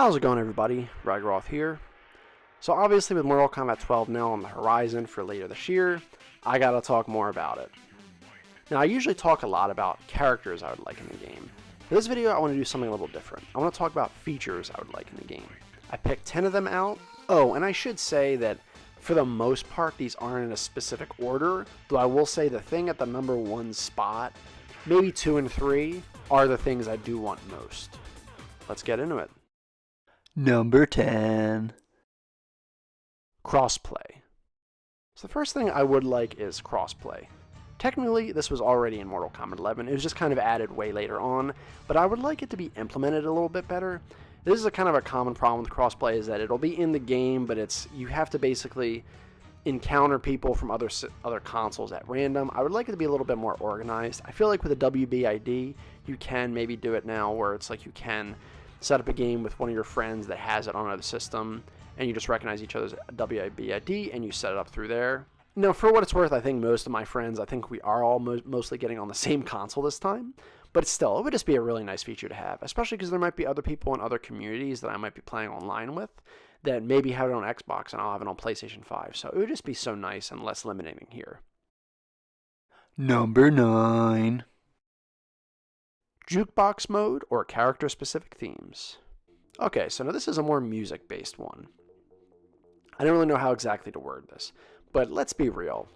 How's it going, everybody? Ragroth here. So obviously with Mortal Kombat 12 now on the horizon for later this year, I gotta talk more about it. Now I usually talk a lot about characters I would like in the game. For this video I want to do something a little different. I want to talk about features I would like in the game. I picked 10 of them out. Oh, and I should say that for the most part these aren't in a specific order, though I will say the thing at the number 1 spot, maybe 2 and 3, are the things I do want most. Let's get into it. Number 10. Crossplay. So the first thing I would like is crossplay. Technically, this was already in Mortal Kombat 11. It was just kind of added way later on, but I would like it to be implemented a little bit better. This is a kind of a common problem with crossplay, is that it'll be in the game, but you have to basically encounter people from other consoles at random. I would like it to be a little bit more organized. I feel like with a WBID, you can maybe do it now where it's like you can set up a game with one of your friends that has it on another system, and you just recognize each other's WBID, and you set it up through there. Now, for what it's worth, I think most of my friends, I think we are all mostly getting on the same console this time, but still, it would just be a really nice feature to have, especially because there might be other people in other communities that I might be playing online with that maybe have it on Xbox, and I'll have it on PlayStation 5, so it would just be so nice and less limiting here. Number 9. Jukebox Mode or character-specific themes. Okay, so now this is a more music-based one. I don't really know how exactly to word this, but let's be real.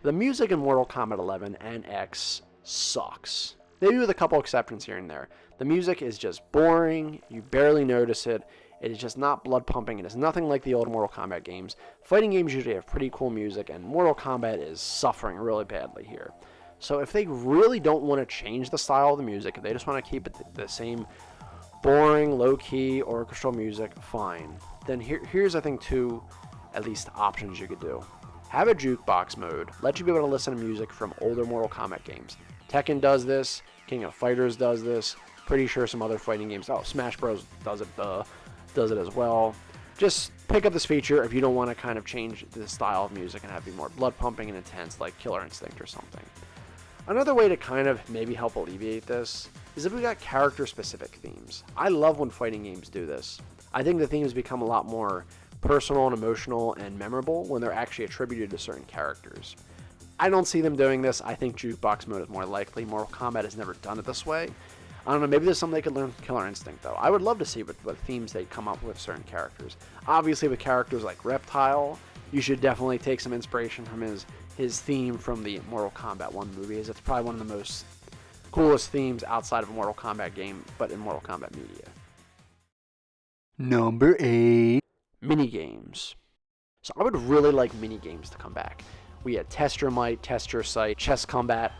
The music in Mortal Kombat 11 and X sucks. Maybe with a couple exceptions here and there. The music is just boring, you barely notice it, it is just not blood pumping, it is nothing like the old Mortal Kombat games. Fighting games usually have pretty cool music, and Mortal Kombat is suffering really badly here. So if they really don't want to change the style of the music, if they just want to keep it the same boring, low-key, orchestral music, fine. Then here's, I think, 2, at least, options you could do. Have a jukebox mode. Let you be able to listen to music from older Mortal Kombat games. Tekken does this. King of Fighters does this. Pretty sure some other fighting games. Oh, Smash Bros. Does it as well. Just pick up this feature if you don't want to kind of change the style of music and have it be more blood pumping and intense, like Killer Instinct or something. Another way to kind of maybe help alleviate this is if we got character-specific themes. I love when fighting games do this. I think the themes become a lot more personal and emotional and memorable when they're actually attributed to certain characters. I don't see them doing this. I think Jukebox Mode is more likely. Mortal Kombat has never done it this way. I don't know, maybe there's something they could learn from Killer Instinct, though. I would love to see what themes they'd come up with certain characters. Obviously, with characters like Reptile, you should definitely take some inspiration from his theme from the Mortal Kombat 1 movie, as it's probably one of the most coolest themes outside of a Mortal Kombat game, but in Mortal Kombat media. Number 8. Minigames. So I would really like minigames to come back. We had Test Your Might, Test Your Sight, Chess Combat,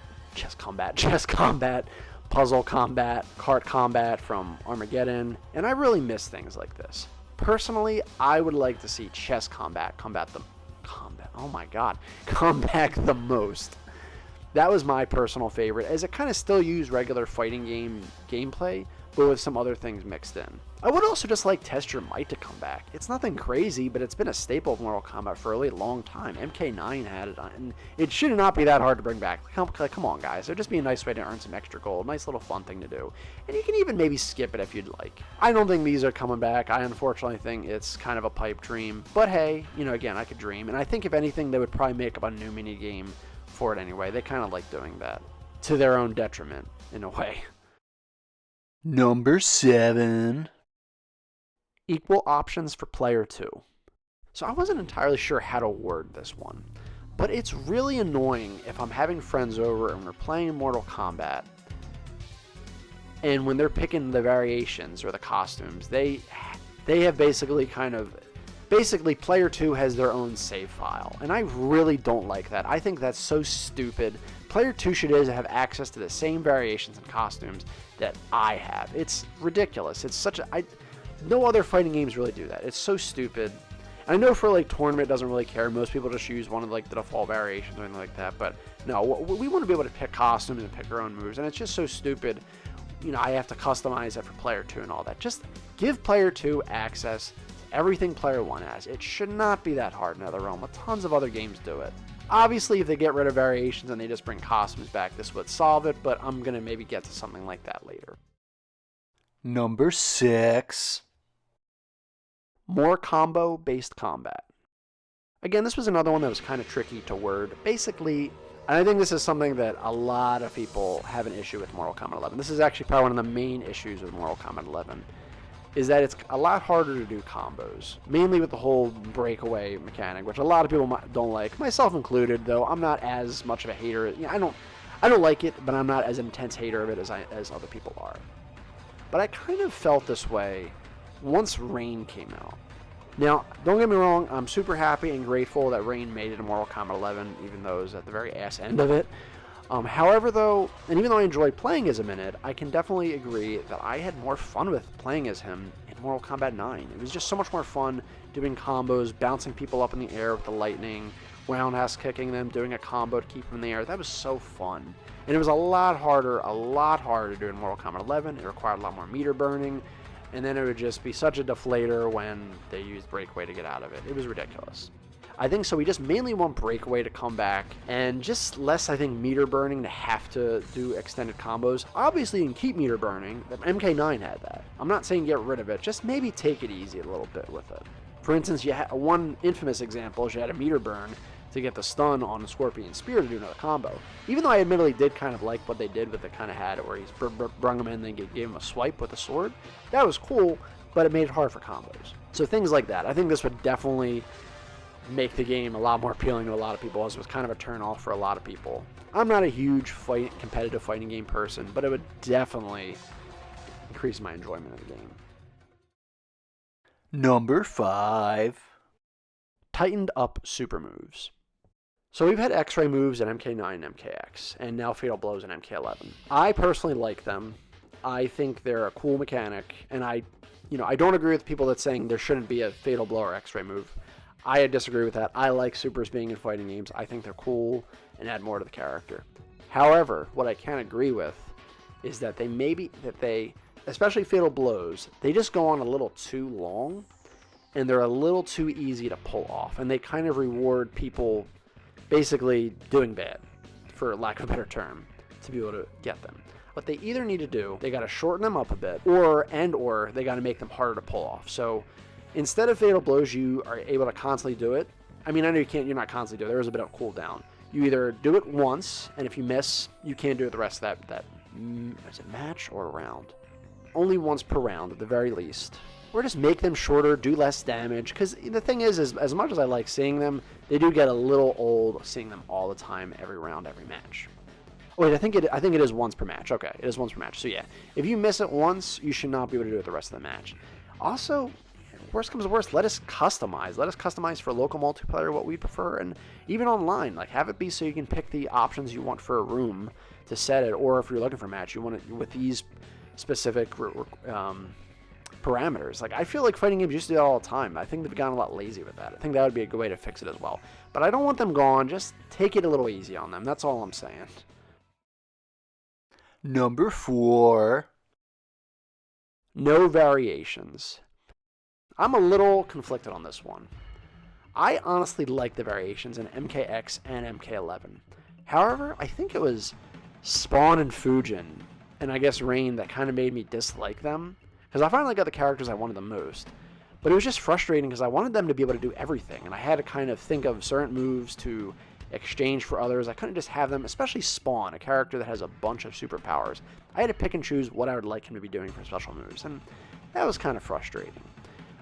Puzzle Combat, Kart Combat from Armageddon, and I really miss things like this. Personally, I would like to see Chess Combat come back the most. That was my personal favorite, as it kind of still used regular fighting game gameplay, but with some other things mixed in. I would also just like Test Your Might to come back. It's nothing crazy, but it's been a staple of Mortal Kombat for a really long time. MK9 had it on, and it should not be that hard to bring back. Come on, guys. It'd just be a nice way to earn some extra gold. Nice little fun thing to do. And you can even maybe skip it if you'd like. I don't think these are coming back. I unfortunately think it's kind of a pipe dream. But hey, again, I could dream. And I think if anything, they would probably make up a new mini game for it anyway. They kind of like doing that. To their own detriment, in a way. Number 7. Equal options for player 2. So I wasn't entirely sure how to word this one, but it's really annoying if I'm having friends over and we're playing Mortal Kombat, and when they're picking the variations or the costumes, they have basically player 2 has their own save file, and I really don't like that. I think that's so stupid. Player 2 should have access to the same variations and costumes that I have. It's ridiculous. It's such a... No other fighting games really do that. It's so stupid. I know for like tournament doesn't really care. Most people just use one of like the default variations or anything like that. But no, we want to be able to pick costumes and pick our own moves, and it's just so stupid. I have to customize it for player 2 and all that. Just give player 2 access to everything player 1 has. It should not be that hard in NetherRealm. But tons of other games do it. Obviously, if they get rid of variations and they just bring costumes back, this would solve it. But I'm gonna maybe get to something like that later. Number 6. More combo-based combat. Again, this was another one that was kind of tricky to word. Basically, and I think this is something that a lot of people have an issue with Mortal Kombat 11. This is actually probably one of the main issues with Mortal Kombat 11, is that it's a lot harder to do combos, mainly with the whole breakaway mechanic, which a lot of people don't like, myself included. Though I'm not as much of a hater. You know, I don't like it, but I'm not as intense hater of it as other people are. But I kind of felt this way once Rain came out. Now, don't get me wrong, I'm super happy and grateful that Rain made it in Mortal Kombat 11, even though it was at the very ass end of it. However, though, and even though I enjoyed playing as him in it, I can definitely agree that I had more fun with playing as him in Mortal Kombat 9. It was just so much more fun doing combos, bouncing people up in the air with the lightning, roundhouse kicking them, doing a combo to keep them in the air. That was so fun. And it was a lot harder to do in Mortal Kombat 11. It required a lot more meter burning. And then it would just be such a deflator when they used Breakaway to get out of it. It was ridiculous. I think so we just mainly want Breakaway to come back, and just less, I think, meter burning to have to do extended combos. Obviously, you can keep meter burning. MK9 had that. I'm not saying get rid of it, just maybe take it easy a little bit with it. For instance, you had one infamous example is you had a meter burn to get the stun on the Scorpion Spear to do another combo. Even though I admittedly did kind of like what they did with it, kind of had it where he's brung him in and then gave him a swipe with a sword. That was cool, but it made it hard for combos. So things like that. I think this would definitely make the game a lot more appealing to a lot of people, as it was kind of a turn off for a lot of people. I'm not a huge competitive fighting game person, but it would definitely increase my enjoyment of the game. Number 5. Tightened up super moves. So we've had X-Ray moves in MK9 and MKX, and now Fatal Blows in MK11. I personally like them. I think they're a cool mechanic, and I don't agree with people that saying there shouldn't be a Fatal Blow or X-Ray move. I disagree with that. I like supers being in fighting games. I think they're cool and add more to the character. However, what I can't agree with is that they, especially Fatal Blows, they just go on a little too long, and they're a little too easy to pull off, and they kind of reward people basically doing bad, for lack of a better term, to be able to get them. What they either need to do, they got to shorten them up a bit, or they got to make them harder to pull off. So instead of Fatal Blows, you are able to constantly do it. I mean, I know you're not constantly doing it. There is a bit of cooldown. You either do it once, and if you miss, you can't do it the rest of that is it match or round? Only once per round at the very least. Or just make them shorter, do less damage. Because the thing is, as much as I like seeing them, they do get a little old seeing them all the time, every round, every match. Oh, wait, I think it is once per match. Okay, it is once per match. So yeah, if you miss it once, you should not be able to do it the rest of the match. Also, worst comes to worst, let us customize. Let us customize for local multiplayer what we prefer, and even online. Like, have it be so you can pick the options you want for a room to set it, or if you're looking for a match, you want it with these specific parameters. Like, I feel like fighting games used to do that all the time. I think they've gotten a lot lazy with that. I think that would be a good way to fix it as well. But I don't want them gone. Just take it a little easy on them. That's all I'm saying. Number 4. No variations. I'm a little conflicted on this one. I honestly like the variations in MKX and MK11. However, I think it was Spawn and Fujin, and I guess Rain, that kind of made me dislike them. Because I finally got the characters I wanted the most. But it was just frustrating because I wanted them to be able to do everything. And I had to kind of think of certain moves to exchange for others. I couldn't just have them, especially Spawn, a character that has a bunch of superpowers. I had to pick and choose what I would like him to be doing for special moves. And that was kind of frustrating.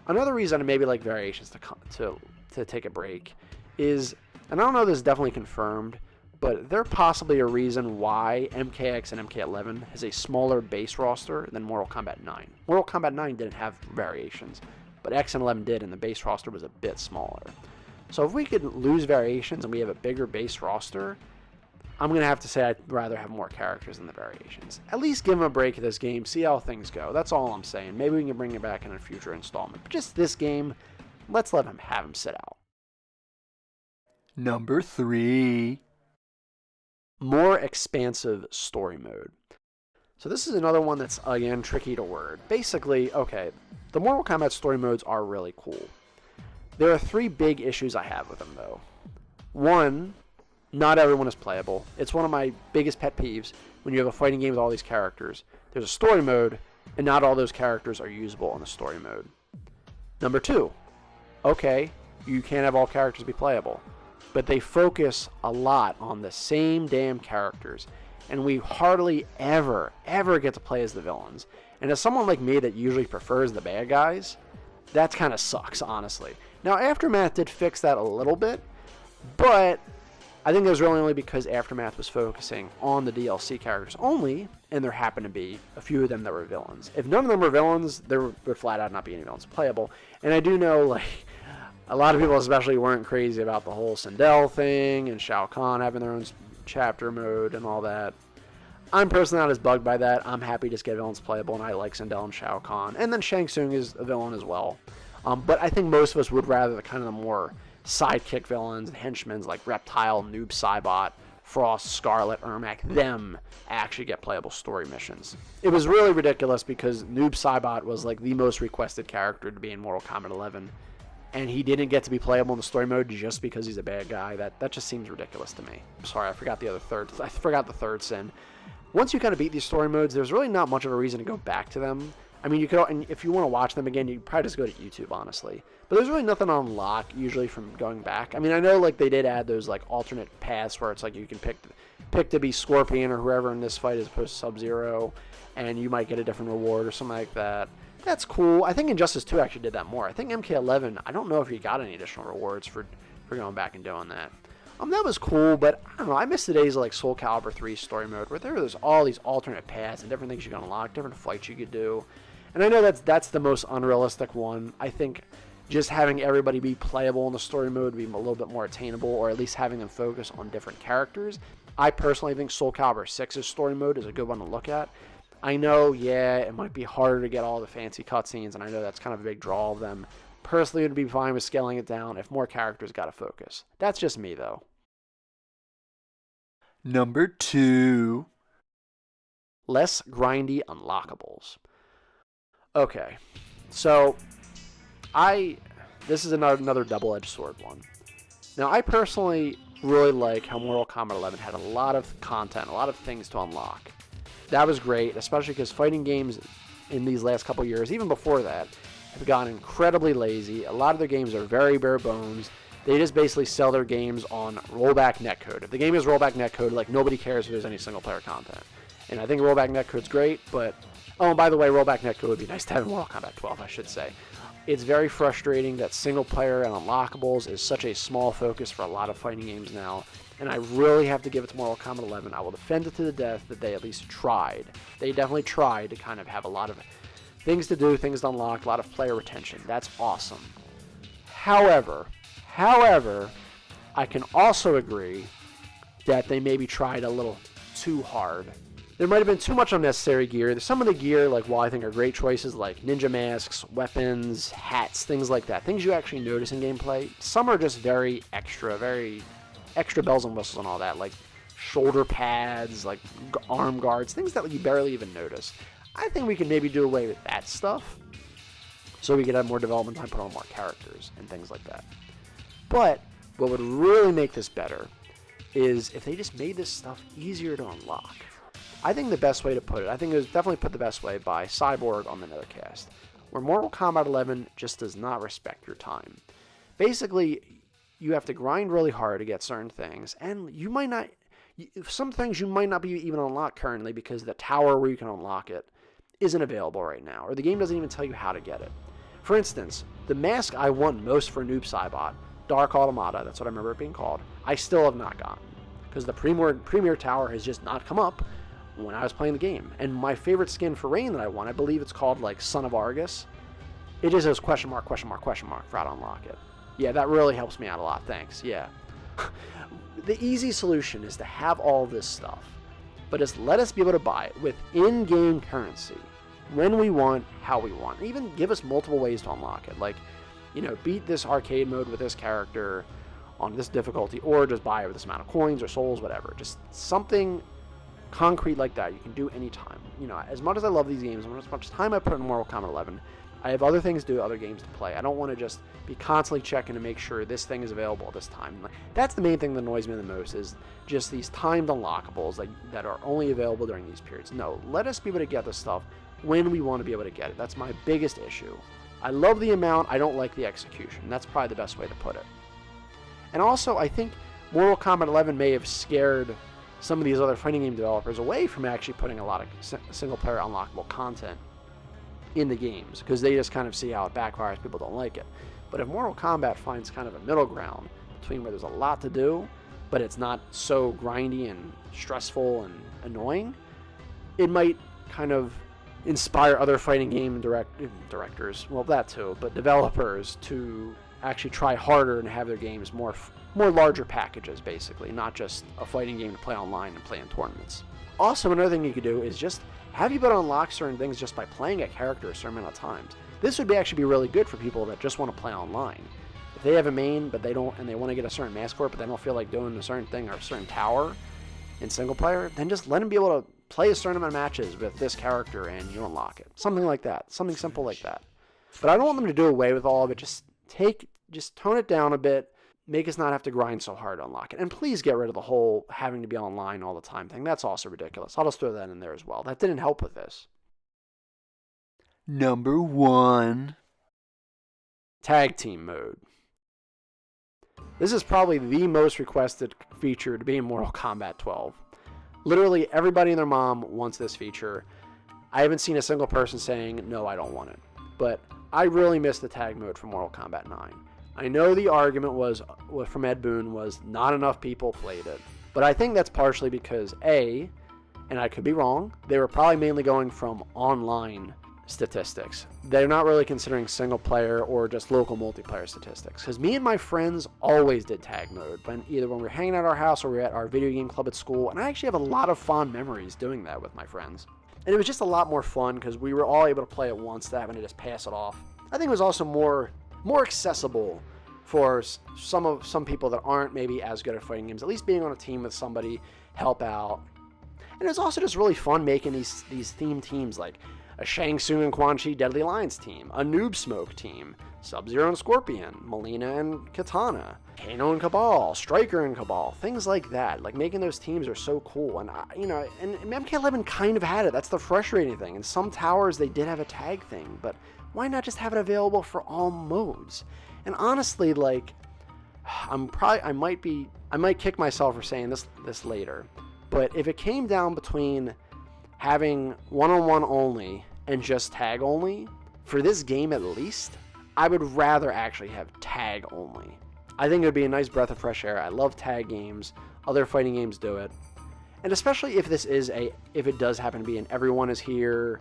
Another reason I maybe like variations to take a break is, and I don't know if this is definitely confirmed, but there possibly a reason why MKX and MK11 has a smaller base roster than Mortal Kombat 9. Mortal Kombat 9 didn't have variations, but X and 11 did, and the base roster was a bit smaller. So if we could lose variations and we have a bigger base roster, I'm going to have to say I'd rather have more characters than the variations. At least give them a break of this game, see how things go. That's all I'm saying. Maybe we can bring it back in a future installment. But just this game, let's let him sit out. Number 3. More expansive story mode. So this is another one that's, again, tricky to word. Basically, okay, the Mortal Kombat story modes are really cool. There are 3 big issues I have with them, though. 1, not everyone is playable. It's one of my biggest pet peeves when you have a fighting game with all these characters. There's a story mode, and not all those characters are usable in the story mode. Number 2, okay, you can't have all characters be playable, but they focus a lot on the same damn characters, and we hardly ever get to play as the villains. And as someone like me that usually prefers the bad guys, that kind of sucks, honestly. Now, Aftermath did fix that a little bit, but I think it was really only because Aftermath was focusing on the DLC characters only, and there happened to be a few of them that were villains. If none of them were villains, there would flat out not be any villains playable. And I do know, like, a lot of people especially weren't crazy about the whole Sindel thing and Shao Kahn having their own chapter mode and all that. I'm personally not as bugged by that. I'm happy to just get villains playable, and I like Sindel and Shao Kahn. And then Shang Tsung is a villain as well. But I think most of us would rather the kind of the more sidekick villains and henchmen like Reptile, Noob Saibot, Frost, Scarlet, Ermac, them actually get playable story missions. It was really ridiculous because Noob Saibot was like the most requested character to be in Mortal Kombat 11. And he didn't get to be playable in the story mode just because he's a bad guy. That just seems ridiculous to me. Sorry, I forgot the third sin. Once you kind of beat these story modes, there's really not much of a reason to go back to them. I mean, you could, and if you want to watch them again, you probably just go to YouTube, honestly. But there's really nothing to unlock usually from going back. I mean, I know like they did add those like alternate paths where it's like you can pick to be Scorpion or whoever in this fight as opposed to Sub-Zero, and you might get a different reward or something like that. That's cool. I think Injustice 2 actually did that more. I think MK11, I don't know if you got any additional rewards for going back and doing that. That was cool, but I don't know. I miss the days of like Soul Calibur 3 story mode where there was all these alternate paths and different things you could unlock, different fights you could do. And I know that's the most unrealistic one. I think just having everybody be playable in the story mode would be a little bit more attainable, or at least having them focus on different characters. I personally think Soul Calibur 6's story mode is a good one to look at. I know, yeah, it might be harder to get all the fancy cutscenes, and I know that's kind of a big draw of them. Personally, it would be fine with scaling it down if more characters got a focus. That's just me, though. Number 2. Less grindy unlockables. Okay, so this is another double-edged sword one. Now, I personally really like how Mortal Kombat 11 had a lot of content, a lot of things to unlock. That was great, especially because fighting games in these last couple years, even before that, have gotten incredibly lazy. A lot of their games are very bare bones. They just basically sell their games on rollback netcode. If the game is rollback netcode, like nobody cares if there's any single player content. And I think rollback netcode's great, but oh, and by the way, rollback netcode would be nice to have in Mortal Kombat 12, I should say. It's very frustrating that single player and unlockables is such a small focus for a lot of fighting games now. And I really have to give it to Mortal Kombat 11. I will defend it to the death that they at least tried. They definitely tried to kind of have a lot of things to do, things to unlock, a lot of player retention. That's awesome. However, I can also agree that they maybe tried a little too hard. There might have been too much unnecessary gear. Some of the gear, like, while I think are great choices, like ninja masks, weapons, hats, things like that, things you actually notice in gameplay, some are just very extra bells and whistles and all that, like shoulder pads, like arm guards, things that you barely even notice. I think we could maybe do away with that stuff so we could have more development time, put on more characters and things like that. But what would really make this better is if they just made this stuff easier to unlock. I think the best way to put it, I think it was definitely put the best way by Cyborg on the Nethercast, where Mortal Kombat 11 just does not respect your time. Basically, you have to grind really hard to get certain things, and you might not, some things you might not be even unlocked currently because the tower where you can unlock it isn't available right now, or the game doesn't even tell you how to get it. For instance, the mask I want most for Noob Saibot, Dark Automata, that's what I remember it being called, I still have not gotten, because the Premier Tower has just not come up when I was playing the game. And my favorite skin for Rain that I want, I believe it's called like Son of Argus, it just says question mark for how to unlock it. Yeah, that really helps me out a lot, thanks, yeah. The easy solution is to have all this stuff, but just let us be able to buy it with in-game currency, when we want, how we want. Even give us multiple ways to unlock it, like, you know, beat this arcade mode with this character on this difficulty, or just buy it with this amount of coins or souls, whatever. Just something concrete like that you can do anytime. You know, as much as I love these games, as much time I put in Mortal Kombat 11, I have other things to do, other games to play. I don't want to just be constantly checking to make sure this thing is available at this time. That's the main thing that annoys me the most, is just these timed unlockables that are only available during these periods. No, let us be able to get this stuff when we want to be able to get it. That's my biggest issue. I love the amount, I don't like the execution. That's probably the best way to put it. And also, I think Mortal Kombat 11 may have scared some of these other fighting game developers away from actually putting a lot of single-player unlockable content in the games, because they just kind of see how it backfires, people don't like it. But if Mortal Kombat finds kind of a middle ground between where there's a lot to do, but it's not so grindy and stressful and annoying, it might kind of inspire other fighting game directors, well, that too, but developers to actually try harder and have their games more larger packages, basically, not just a fighting game to play online and play in tournaments. Also, another thing you could do is just have you be able to unlock certain things just by playing a character a certain amount of times. This would actually be really good for people that just want to play online. If they have a main, but they don't, and they want to get a certain mask for it, but they don't feel like doing a certain thing or a certain tower in single player, then just let them be able to play a certain amount of matches with this character and you unlock it. Something like that. Something simple like that. But I don't want them to do away with all of it. Just tone it down a bit. Make us not have to grind so hard to unlock it. And please get rid of the whole having to be online all the time thing. That's also ridiculous. I'll just throw that in there as well. That didn't help with this. Number 1. Tag team mode. This is probably the most requested feature to be in Mortal Kombat 12. Literally everybody and their mom wants this feature. I haven't seen a single person saying, no, I don't want it. But I really miss the tag mode from Mortal Kombat 9. I know the argument was from Ed Boon was not enough people played it. But I think that's partially because A, and I could be wrong, they were probably mainly going from online statistics. They're not really considering single player or just local multiplayer statistics. Because me and my friends always did tag mode, either when we were hanging at our house or we were at our video game club at school. And I actually have a lot of fond memories doing that with my friends. And it was just a lot more fun because we were all able to play it once to having to just pass it off. I think it was also more accessible for some people that aren't maybe as good at fighting games. At least being on a team with somebody, help out. And it's also just really fun making these themed teams like a Shang Tsung and Quan Chi Deadly Alliance team, a Noob Smoke team, Sub-Zero and Scorpion, Melina and Katana, Kano and Cabal, Striker and Cabal, things like that. Like, making those teams are so cool. And, and MK11 kind of had it. That's the frustrating thing. In some towers, they did have a tag thing, but why not just have it available for all modes? And honestly, like, I might kick myself for saying this later, but if it came down between having one-on-one only and just tag only, for this game at least, I would rather actually have tag only. I think it would be a nice breath of fresh air. I love tag games. Other fighting games do it. And especially if it does happen to be an everyone is here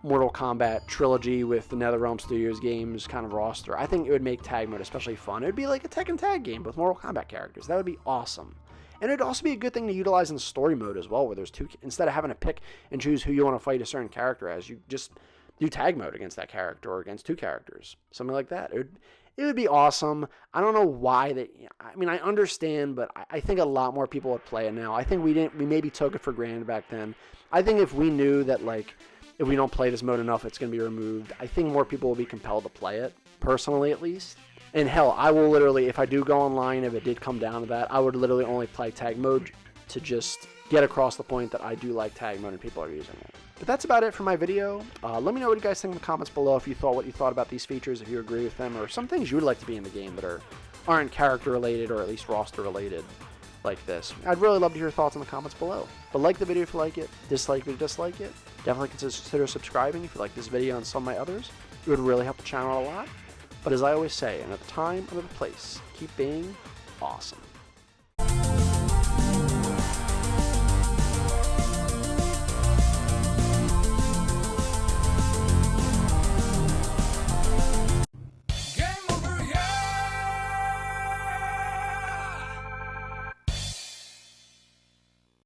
Mortal Kombat Trilogy with the NetherRealm Studios games kind of roster, I think it would make tag mode especially fun. It would be like a Tekken tag game with Mortal Kombat characters. That would be awesome. And it'd also be a good thing to utilize in story mode as well, where there's two, instead of having to pick and choose who you want to fight a certain character as, you just do tag mode against that character or against two characters. Something like that. It would be awesome. I don't know why I understand, but I think a lot more people would play it now. I think we maybe took it for granted back then. I think if we knew that, like, if we don't play this mode enough, it's going to be removed, I think more people will be compelled to play it, personally at least. And hell, I will literally, if I do go online, if it did come down to that, I would literally only play tag mode to just get across the point that I do like tag mode and people are using it. But that's about it for my video. Let me know what you guys think in the comments below, what you thought about these features, if you agree with them, or some things you would like to be in the game that aren't character related or at least roster related like this. I'd really love to hear your thoughts in the comments below. But like the video if you like it, dislike if you dislike it. Definitely consider subscribing if you like this video and some of my others. It would really help the channel a lot. But as I always say, another time, another place, keep being awesome.